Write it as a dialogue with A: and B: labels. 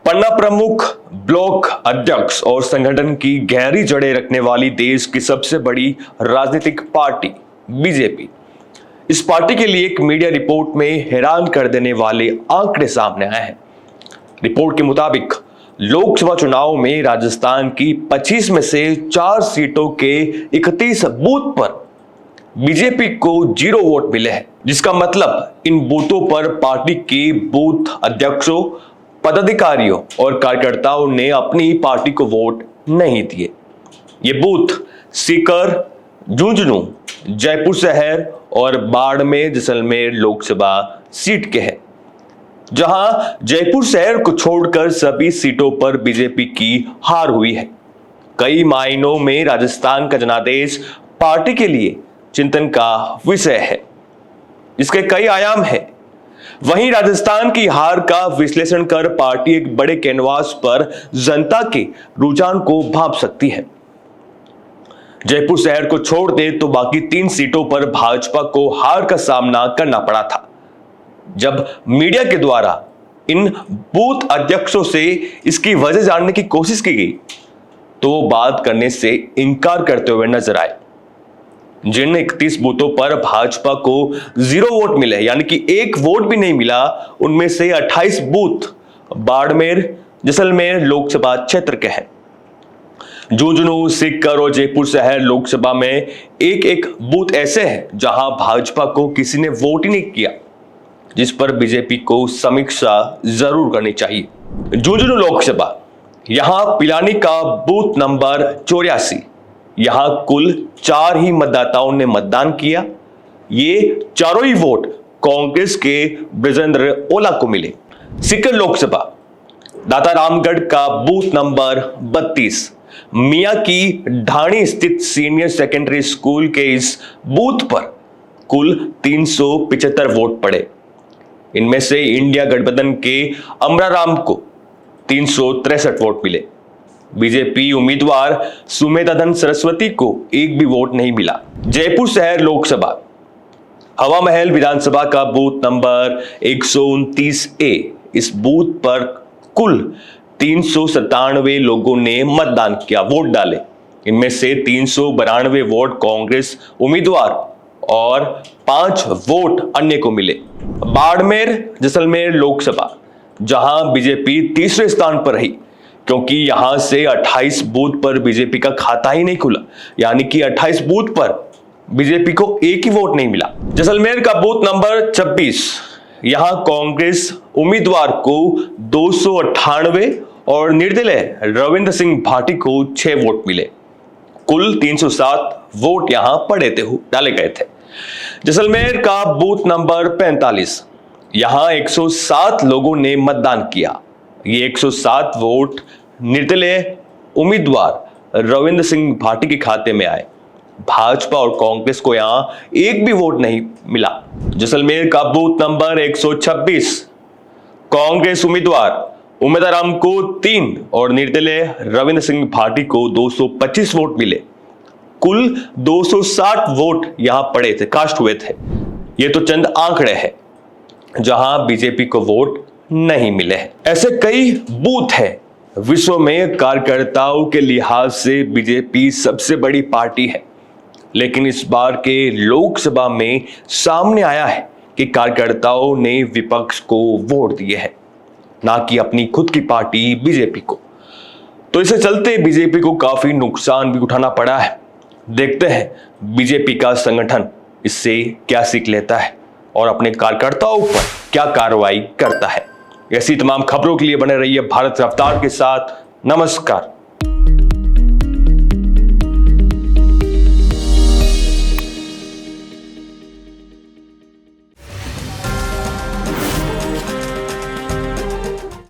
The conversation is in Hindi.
A: पन्ना प्रमुख, ब्लॉक अध्यक्ष और संगठन की गहरी जड़ें रखने वाली देश की सबसे बड़ी राजनीतिक पार्टी बीजेपी। इस पार्टी के लिए एक मीडिया रिपोर्ट में हैरान कर देने वाले आंकड़े सामने आए हैं। रिपोर्ट के मुताबिक लोकसभा चुनाव में राजस्थान की 25 में से 4 सीटों के 31 बूथ पर बीजेपी को 0 वोट मिले हैं, जिसका मतलब इन बूथों पर पार्टी के बूथ अध्यक्षों, पदाधिकारियों और कार्यकर्ताओं ने अपनी पार्टी को वोट नहीं दिए। ये बूथ सीकर, झुंझुनू, जयपुर शहर और बाड़मेर जैसलमेर लोकसभा सीट के हैं, जहां जयपुर शहर को छोड़कर सभी सीटों पर बीजेपी की हार हुई है। कई मायनों में राजस्थान का जनादेश पार्टी के लिए चिंतन का विषय है। इसके कई आयाम हैं। वहीं राजस्थान की हार का विश्लेषण कर पार्टी एक बड़े कैनवास पर जनता के रुझान को भांप सकती है। जयपुर शहर को छोड़ दे तो बाकी 3 सीटों पर भाजपा को हार का सामना करना पड़ा था। जब मीडिया के द्वारा इन बूथ अध्यक्षों से इसकी वजह जानने की कोशिश की गई तो वो बात करने से इनकार करते हुए नजर आए। जिन 31 बूथों पर भाजपा को 0 वोट मिले, यानी कि 1 वोट भी नहीं मिला, उनमें से 28 बूथ बाड़मेर जैसलमेर लोकसभा क्षेत्र के हैं। झुंझुनू, सीकर और जयपुर शहर लोकसभा में एक बूथ ऐसे हैं जहां भाजपा को किसी ने वोट ही नहीं किया, जिस पर बीजेपी को समीक्षा जरूर करनी चाहिए। झुंझुनू लोकसभा, यहां पिलानी का बूथ नंबर 84, यहां कुल 4 ही मतदाताओं ने मतदान किया। ये चारों ही वोट कांग्रेस के ब्रजेंद्र ओला को मिले। सीकर लोकसभा, दातारामगढ़ का बूथ नंबर 32, मियां की ढाणी स्थित सीनियर सेकेंडरी स्कूल के इस बूथ पर कुल 375 वोट पड़े। इनमें से इंडिया गठबंधन के अमराराम को 363 वोट मिले। बीजेपी उम्मीदवार सुमेधाधन सरस्वती को 1 भी वोट नहीं मिला। जयपुर शहर लोकसभा, हवा महल विधानसभा का बूथ नंबर 129A, इस बूथ पर कुल 397 लोगों ने मतदान किया, वोट डाले। इनमें से 392 वोट कांग्रेस उम्मीदवार और 5 वोट अन्य को मिले। बाड़मेर जैसलमेर लोकसभा, जहां बीजेपी तीसरे स्थान पर रही, क्योंकि यहां से 28 बूथ पर बीजेपी का खाता ही नहीं खुला, यानी कि 28 बूथ पर बीजेपी को 1 ही वोट नहीं मिला। जैसलमेर का बूथ नंबर 26, यहां कांग्रेस उम्मीदवार को 298 और निर्दलीय रविंद्र सिंह भाटी को 6 वोट मिले। कुल 307 वोट यहां पड़े थे, डाले गए थे। जैसलमेर का बूथ नंबर 45, यहां 107 लोगों ने मतदान किया। ये 107 वोट निर्दलीय उम्मीदवार रविंद्र सिंह भाटी के खाते में आए। भाजपा और कांग्रेस को यहां 1 भी वोट नहीं मिला। जैसलमेर का बूथ नंबर 126, कांग्रेस उम्मीदवार उमेदाराम को 3 और निर्दलीय रविंद्र सिंह भाटी को 225 वोट मिले। कुल 260 वोट यहां पड़े थे, कास्ट हुए थे। ये तो चंद आंकड़े हैं जहां बीजेपी को वोट नहीं मिले हैं। ऐसे कई बूथ हैं। विश्व में कार्यकर्ताओं के लिहाज से बीजेपी सबसे बड़ी पार्टी है, लेकिन इस बार के लोकसभा में सामने आया है कि कार्यकर्ताओं ने विपक्ष को वोट दिए हैं, ना कि अपनी खुद की पार्टी बीजेपी को। तो इसे चलते बीजेपी को काफी नुकसान भी उठाना पड़ा है। देखते हैं बीजेपी का संगठन इससे क्या सीख लेता है और अपने कार्यकर्ताओं पर क्या कार्रवाई करता है। ऐसी तमाम खबरों के लिए बने रहिए भारत रफ्तार के साथ। नमस्कार।